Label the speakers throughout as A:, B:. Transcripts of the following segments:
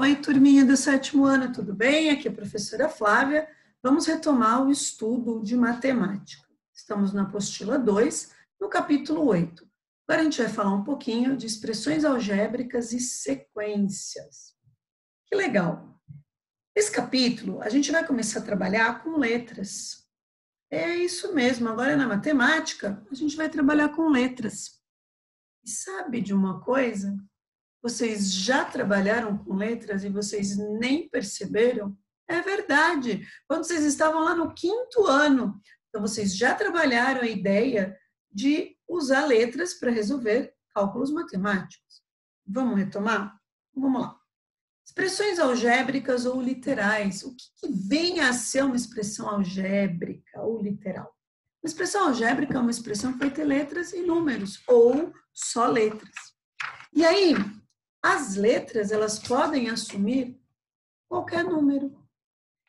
A: Oi, turminha do 7º ano, tudo bem? Aqui é a professora Flávia. Vamos retomar o estudo de matemática. Estamos na apostila 2, no capítulo 8. Agora a gente vai falar um pouquinho de expressões algébricas e sequências. Que legal! Nesse capítulo, a gente vai começar a trabalhar com letras. É isso mesmo, agora na matemática, a gente vai trabalhar com letras. E sabe de uma coisa? Vocês já trabalharam com letras e vocês nem perceberam? É verdade. Quando vocês estavam lá no 5º ano, então vocês já trabalharam a ideia de usar letras para resolver cálculos matemáticos. Vamos retomar? Vamos lá. Expressões algébricas ou literais. O que vem a ser uma expressão algébrica ou literal? Uma expressão algébrica é uma expressão que vai ter letras e números, ou só letras. E aí, as letras, elas podem assumir qualquer número.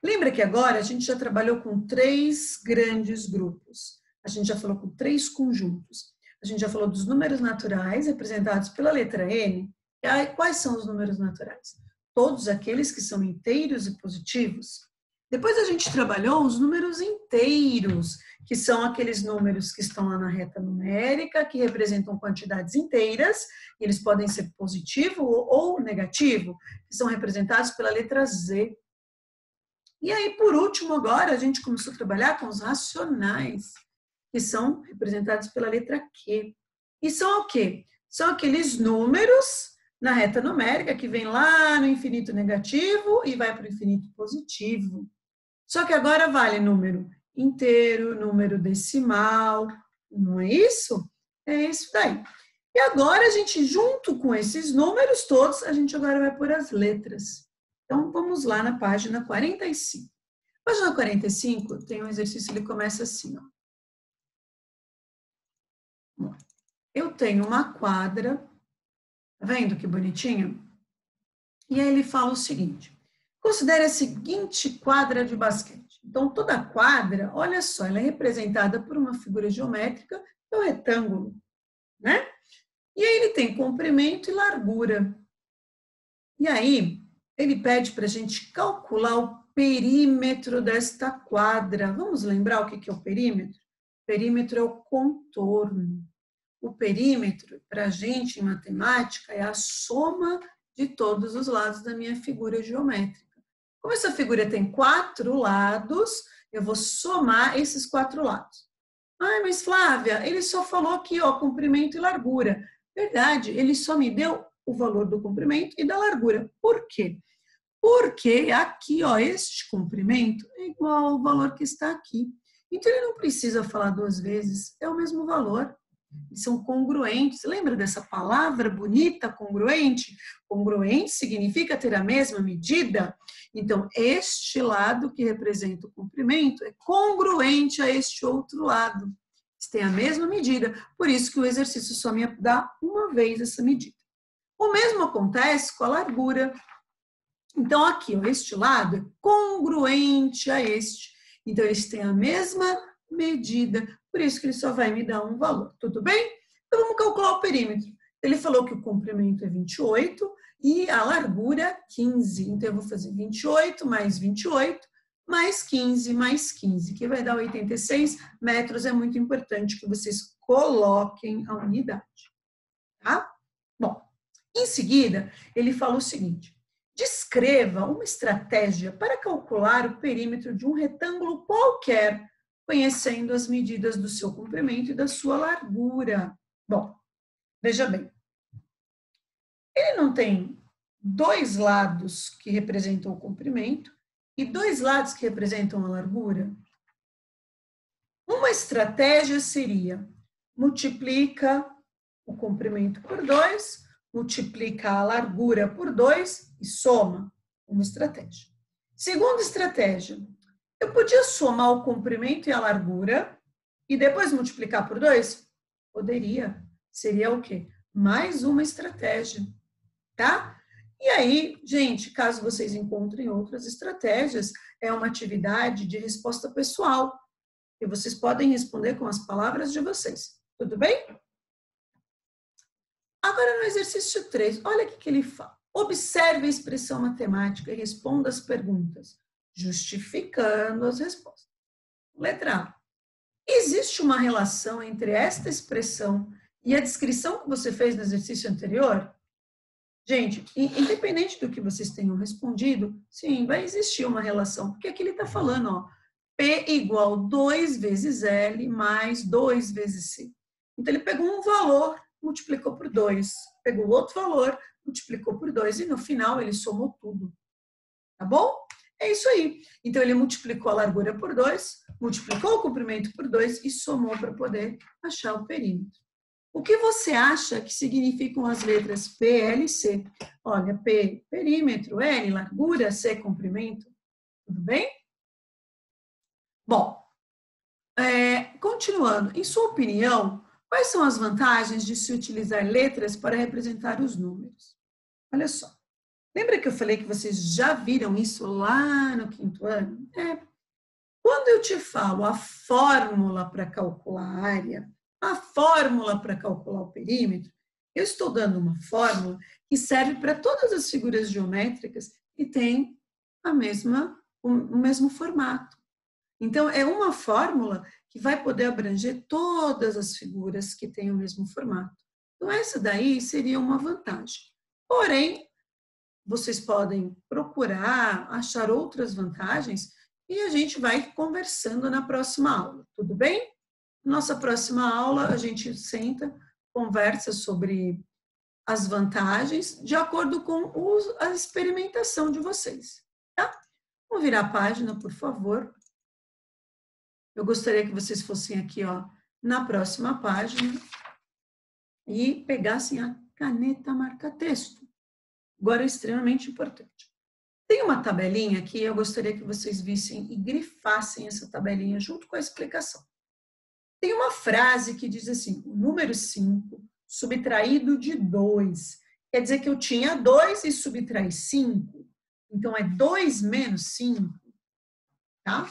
A: Lembra que agora a gente já trabalhou com 3 grandes grupos. A gente já falou com 3 conjuntos. A gente já falou dos números naturais, representados pela letra N. E aí, quais são os números naturais? Todos aqueles que são inteiros e positivos. Depois a gente trabalhou os números inteiros, que são aqueles números que estão lá na reta numérica, que representam quantidades inteiras, e eles podem ser positivo ou negativo, que são representados pela letra Z. E aí, por último, agora, a gente começou a trabalhar com os racionais, que são representados pela letra Q. E são o quê? São aqueles números na reta numérica que vem lá no infinito negativo e vai para o infinito positivo. Só que agora vale número inteiro, número decimal, não é isso? É isso daí. E agora a gente, junto com esses números todos, a gente agora vai pôr as letras. Então, vamos lá na página 45. Página 45 tem um exercício, ele começa assim, ó. Eu tenho uma quadra, tá vendo que bonitinho? E aí ele fala o seguinte: considere a seguinte quadra de basquete. Então, toda quadra, olha só, ela é representada por uma figura geométrica, é um retângulo, né? E aí ele tem comprimento e largura. E aí, ele pede para a gente calcular o perímetro desta quadra. Vamos lembrar o que é o perímetro? O perímetro é o contorno. O perímetro, para a gente em matemática, é a soma de todos os lados da minha figura geométrica. Como essa figura tem 4 lados, eu vou somar esses 4 lados. Ah, mas Flávia, ele só falou aqui, ó, comprimento e largura. Verdade, ele só me deu o valor do comprimento e da largura. Por quê? Porque aqui, ó, este comprimento é igual ao valor que está aqui. Então, ele não precisa falar 2 vezes, é o mesmo valor. São congruentes. Lembra dessa palavra bonita, congruente? Congruente significa ter a mesma medida. Então, este lado que representa o comprimento é congruente a este outro lado. Eles têm a mesma medida, por isso que o exercício só me dá uma vez essa medida. O mesmo acontece com a largura. Então, aqui, ó, este lado é congruente a este. Então, eles têm a mesma medida, por isso que ele só vai me dar um valor, tudo bem? Então, vamos calcular o perímetro. Ele falou que o comprimento é 28 e a largura 15. Então, eu vou fazer 28 mais 28, mais 15, que vai dar 86 metros. É muito importante que vocês coloquem a unidade, tá? Bom, em seguida, ele fala o seguinte: descreva uma estratégia para calcular o perímetro de um retângulo qualquer, conhecendo as medidas do seu comprimento e da sua largura. Bom, veja bem. Ele não tem 2 lados que representam o comprimento e 2 lados que representam a largura? Uma estratégia seria: multiplica o comprimento por 2, multiplica a largura por 2 e soma. Uma estratégia. Segunda estratégia: eu podia somar o comprimento e a largura e depois multiplicar por 2? Poderia. Seria o quê? Mais uma estratégia, tá? E aí, gente, caso vocês encontrem outras estratégias, é uma atividade de resposta pessoal. E vocês podem responder com as palavras de vocês. Tudo bem? Agora, no exercício 3, olha o que ele fala. Observe a expressão matemática e responda as perguntas, justificando as respostas. Letra A. Existe uma relação entre esta expressão e a descrição que você fez no exercício anterior? Gente, independente do que vocês tenham respondido, sim, vai existir uma relação, porque aqui ele está falando, ó, P igual 2 vezes L mais 2 vezes C. Então, ele pegou um valor, multiplicou por 2, pegou outro valor, multiplicou por 2, e no final ele somou tudo. Tá bom? É isso aí. Então, ele multiplicou a largura por 2, multiplicou o comprimento por 2 e somou para poder achar o perímetro. O que você acha que significam as letras P, L e C? Olha, P, perímetro, L, largura, C, comprimento. Tudo bem? Bom, continuando. Em sua opinião, quais são as vantagens de se utilizar letras para representar os números? Olha só. Lembra que eu falei que vocês já viram isso lá no 5º ano? Quando eu te falo a fórmula para calcular a área, a fórmula para calcular o perímetro, eu estou dando uma fórmula que serve para todas as figuras geométricas e tem o mesmo formato. Então, é uma fórmula que vai poder abranger todas as figuras que têm o mesmo formato. Então, essa daí seria uma vantagem. Porém, vocês podem procurar achar outras vantagens e a gente vai conversando na próxima aula, tudo bem? Nossa próxima aula, a gente senta, conversa sobre as vantagens de acordo com a experimentação de vocês, tá? Vamos virar a página, por favor. Eu gostaria que vocês fossem aqui, ó, na próxima página e pegassem a caneta marca-texto. Agora é extremamente importante. Tem uma tabelinha aqui, eu gostaria que vocês vissem e grifassem essa tabelinha junto com a explicação. Tem uma frase que diz assim, o número 5 subtraído de 2. Quer dizer que eu tinha 2 e subtraí 5. Então, é 2 menos 5. Tá?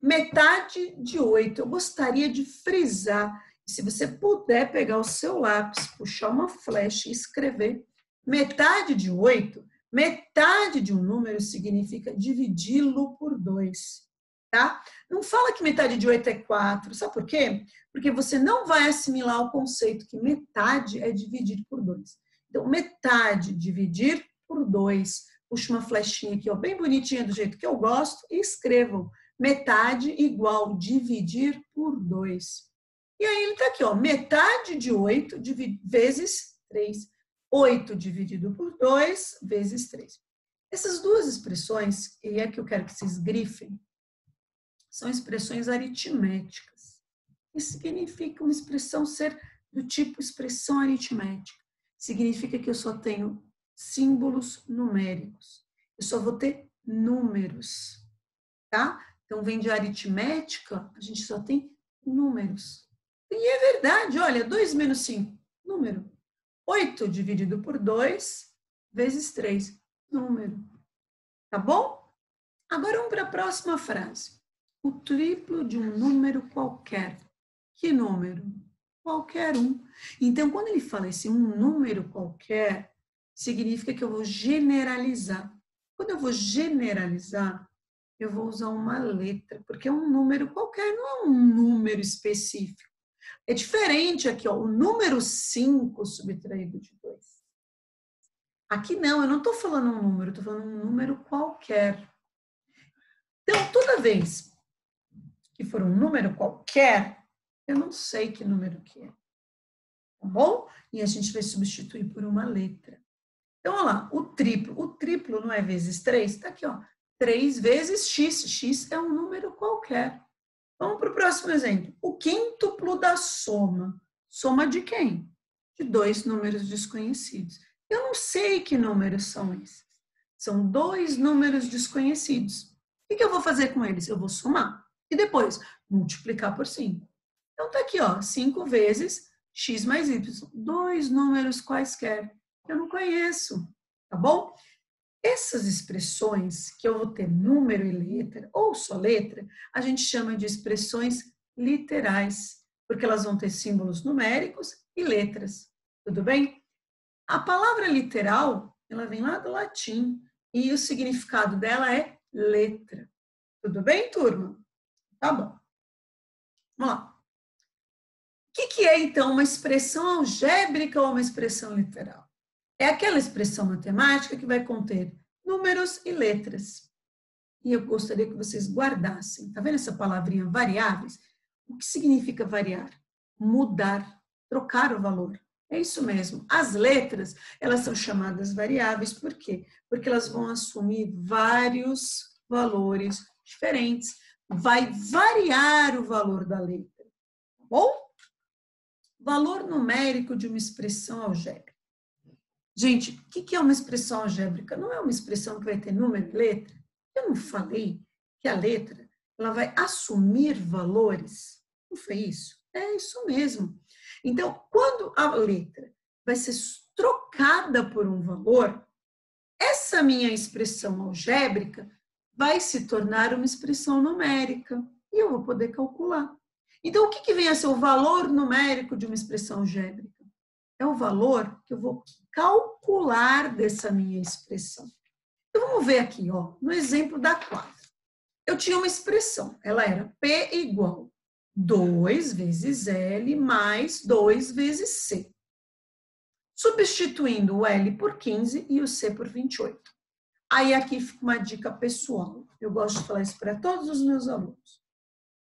A: Metade de 8. Eu gostaria de frisar. Se você puder pegar o seu lápis, puxar uma flecha e escrever metade de 8, metade de um número significa dividi-lo por 2. Tá? Não fala que metade de 8 é 4. Sabe por quê? Porque você não vai assimilar o conceito que metade é dividir por 2. Então, metade dividir por 2. Puxa uma flechinha aqui, ó, bem bonitinha, do jeito que eu gosto, e escrevam. Metade igual dividir por 2. E aí ele está aqui, ó, metade de 8 vezes 3. 8 dividido por 2 vezes 3. Essas duas expressões, e é que eu quero que vocês grifem, são expressões aritméticas. Isso significa uma expressão ser do tipo expressão aritmética. Significa que eu só tenho símbolos numéricos. Eu só vou ter números, tá? Então, vem de aritmética, a gente só tem números. E é verdade, olha, 2 menos 5, número. 8 dividido por 2 vezes 3, número. Tá bom? Agora vamos para a próxima frase. O triplo de um número qualquer. Que número? Qualquer um. Então, quando ele fala esse um número qualquer, significa que eu vou generalizar. Quando eu vou generalizar, eu vou usar uma letra, porque é um número qualquer, não é um número específico. É diferente aqui, ó, o número 5 subtraído de 2. Aqui não, eu não estou falando um número, estou falando um número qualquer. Então, toda vez que for um número qualquer, eu não sei que número que é. Tá bom? E a gente vai substituir por uma letra. Então, olha lá, o triplo não é vezes 3? Está aqui, ó. 3 vezes x. X é um número qualquer. Vamos para o próximo exemplo. O quíntuplo da soma. Soma de quem? De 2 números desconhecidos. Eu não sei que números são esses. São 2 números desconhecidos. O que eu vou fazer com eles? Eu vou somar. E depois, multiplicar por 5. Então, está aqui, ó, 5 vezes x mais y. 2 números quaisquer. Eu não conheço, tá bom? Essas expressões que eu vou ter número e letra, ou só letra, a gente chama de expressões literais, porque elas vão ter símbolos numéricos e letras, tudo bem? A palavra literal, ela vem lá do latim e o significado dela é letra. Tudo bem, turma? Tá bom. Vamos lá. O que é, então, uma expressão algébrica ou uma expressão literal? É aquela expressão matemática que vai conter números e letras. E eu gostaria que vocês guardassem. Tá vendo essa palavrinha variáveis? O que significa variar? Mudar, trocar o valor. É isso mesmo. As letras, elas são chamadas variáveis, por quê? Porque elas vão assumir vários valores diferentes. Vai variar o valor da letra, tá bom? Valor numérico de uma expressão algébrica. Gente, o que é uma expressão algébrica? Não é uma expressão que vai ter número e letra? Eu não falei que a letra ela vai assumir valores? Não foi isso? É isso mesmo. Então, quando a letra vai ser trocada por um valor, essa minha expressão algébrica vai se tornar uma expressão numérica e eu vou poder calcular. Então, o que vem a ser o valor numérico de uma expressão algébrica? É o valor que eu vou calcular dessa minha expressão. Então, vamos ver aqui, ó, no exemplo da quadra. Eu tinha uma expressão, ela era P igual 2 vezes L mais 2 vezes C. Substituindo o L por 15 e o C por 28. Aí aqui fica uma dica pessoal. Eu gosto de falar isso para todos os meus alunos.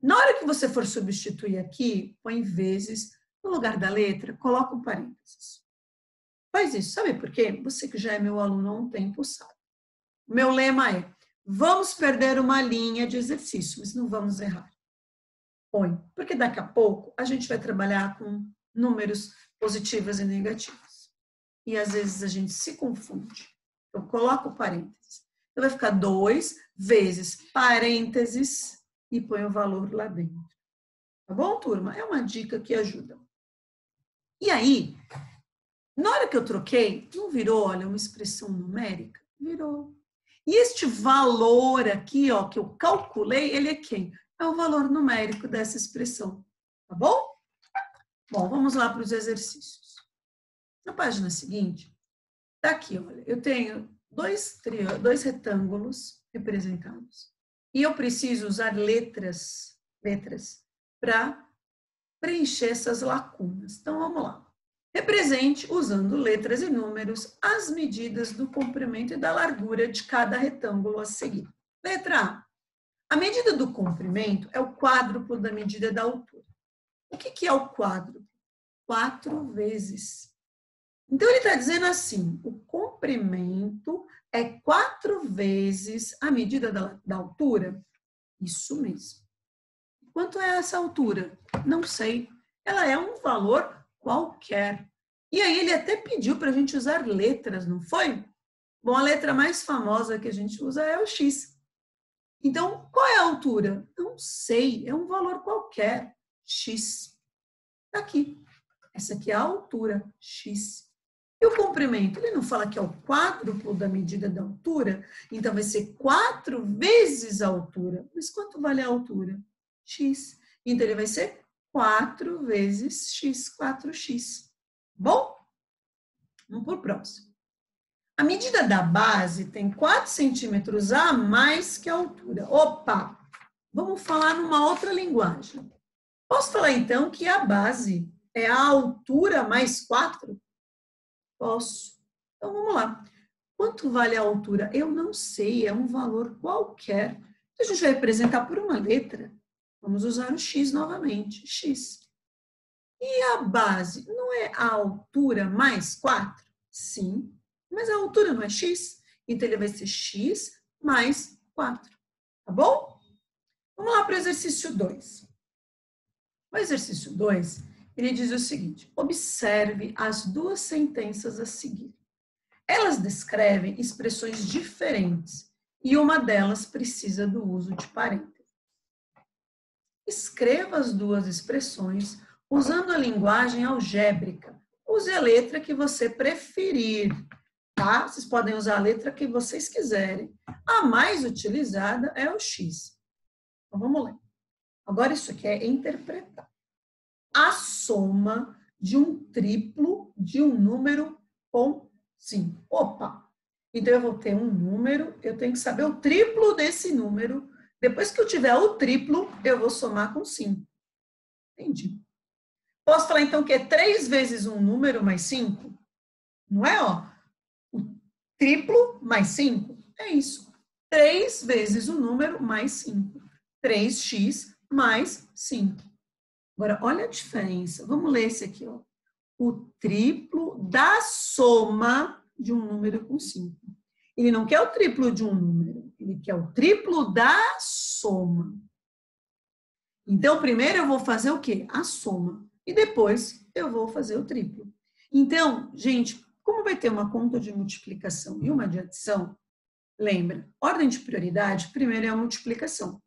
A: Na hora que você for substituir aqui, põe vezes, no lugar da letra, coloca um parênteses. Faz isso, sabe por quê? Você que já é meu aluno há um tempo sabe. O meu lema é, vamos perder uma linha de exercício, mas não vamos errar. Põe, porque daqui a pouco a gente vai trabalhar com números positivos e negativos. E às vezes a gente se confunde. Então, coloca o parênteses. Então, vai ficar 2 vezes parênteses e põe o valor lá dentro. Tá bom, turma? É uma dica que ajuda. E aí, na hora que eu troquei, não virou, olha, uma expressão numérica? Virou. E este valor aqui, ó, que eu calculei, ele é quem? É o valor numérico dessa expressão. Tá bom? Bom, vamos lá para os exercícios. Na página seguinte, tá aqui, olha, eu tenho dois retângulos representados. E eu preciso usar letras para preencher essas lacunas. Então, vamos lá. Represente, usando letras e números, as medidas do comprimento e da largura de cada retângulo a seguir. Letra A. A medida do comprimento é o quádruplo da medida da altura. O que é o quádruplo? 4 vezes. Então, ele está dizendo assim, o comprimento é 4 vezes a medida da altura? Isso mesmo. Quanto é essa altura? Não sei. Ela é um valor qualquer. E aí ele até pediu para a gente usar letras, não foi? Bom, a letra mais famosa que a gente usa é o X. Então, qual é a altura? Não sei, é um valor qualquer, X. Tá aqui. Essa aqui é a altura, X. E o comprimento? Ele não fala que é o quádruplo da medida da altura? Então, vai ser 4 vezes a altura. Mas quanto vale a altura? X. Então, ele vai ser 4 vezes X, 4x. Bom? Vamos para o próximo. A medida da base tem 4 centímetros a mais que a altura. Opa! Vamos falar numa outra linguagem. Posso falar, então, que a base é a altura mais 4? Posso. Então, vamos lá. Quanto vale a altura? Eu não sei, é um valor qualquer. Então, a gente vai representar por uma letra. Vamos usar o X novamente, X. E a base, não é a altura mais 4? Sim, mas a altura não é X? Então, ele vai ser X mais 4. Tá bom? Vamos lá para o exercício 2. O exercício 2, ele diz o seguinte, observe as duas sentenças a seguir. Elas descrevem expressões diferentes e uma delas precisa do uso de parênteses. Escreva as duas expressões usando a linguagem algébrica. Use a letra que você preferir, tá? Vocês podem usar a letra que vocês quiserem. A mais utilizada é o X. Então, vamos ler. Agora, isso aqui é interpretar. A soma de um triplo de um número com 5. Opa! Então, eu vou ter um número, eu tenho que saber o triplo desse número. Depois que eu tiver o triplo, eu vou somar com 5. Entendi. Posso falar, então, que é 3 vezes um número mais 5? Não é, ó? O triplo mais 5? É isso. 3 vezes o número mais 5. 3x mais 5. Agora, olha a diferença. Vamos ler esse aqui, ó. O triplo da soma de um número com 5. Ele não quer o triplo de um número, ele quer o triplo da soma. Então, primeiro eu vou fazer o quê? A soma. E depois eu vou fazer o triplo. Então, gente, como vai ter uma conta de multiplicação e uma de adição, lembra, ordem de prioridade, primeiro é a multiplicação.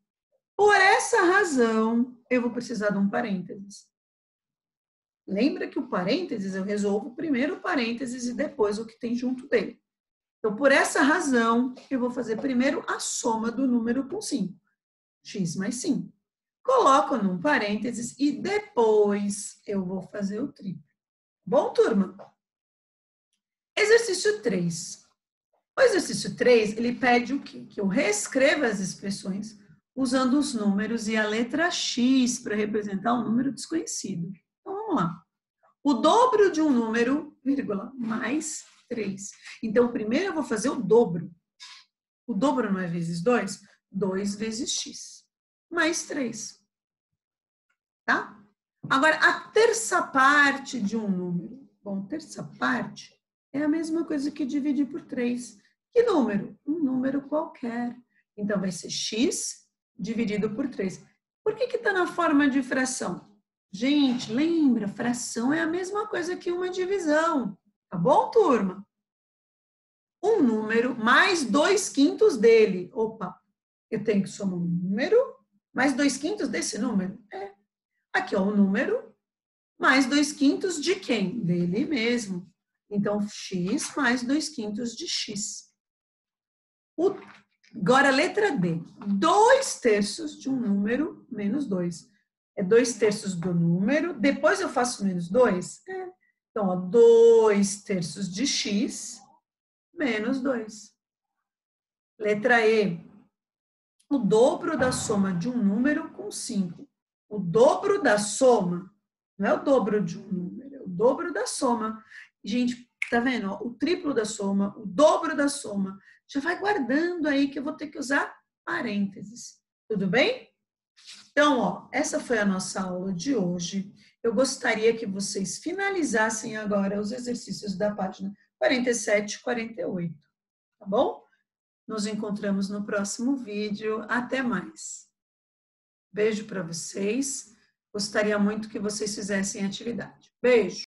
A: Por essa razão, eu vou precisar de um parênteses. Lembra que o parênteses eu resolvo primeiro o parênteses e depois o que tem junto dele. Então, por essa razão, eu vou fazer primeiro a soma do número com 5. X mais 5. Coloco num parênteses e depois eu vou fazer o triplo. Bom, turma? Exercício 3. O exercício 3, ele pede o quê? Que eu reescreva as expressões usando os números e a letra X para representar um número desconhecido. Então, vamos lá. O dobro de um número, vírgula, mais 3. Então, primeiro eu vou fazer o dobro. O dobro não é vezes 2? 2 vezes x, mais 3. Tá? Agora, a terça parte de um número. Bom, terça parte é a mesma coisa que dividir por 3. Que número? Um número qualquer. Então, vai ser x dividido por 3. Por que está na forma de fração? Gente, lembra, fração é a mesma coisa que uma divisão. Tá bom, turma? Um número mais 2/5 dele. Opa, eu tenho que somar um número mais 2/5 desse número? É. Aqui, ó, o número mais 2/5 de quem? Dele mesmo. Então, x mais 2/5 de x. Agora, letra D. 2/3 de um número menos 2. É 2/3 do número. Depois eu faço menos 2? É. Então, ó, 2/3 de x menos 2. Letra E. O dobro da soma de um número com 5. O dobro da soma, não é o dobro de um número, é o dobro da soma. Gente, tá vendo? O triplo da soma, o dobro da soma. Já vai guardando aí que eu vou ter que usar parênteses. Tudo bem? Então, ó, essa foi a nossa aula de hoje. Eu gostaria que vocês finalizassem agora os exercícios da página 47 e 48. Tá bom? Nos encontramos no próximo vídeo. Até mais. Beijo para vocês. Gostaria muito que vocês fizessem atividade. Beijo!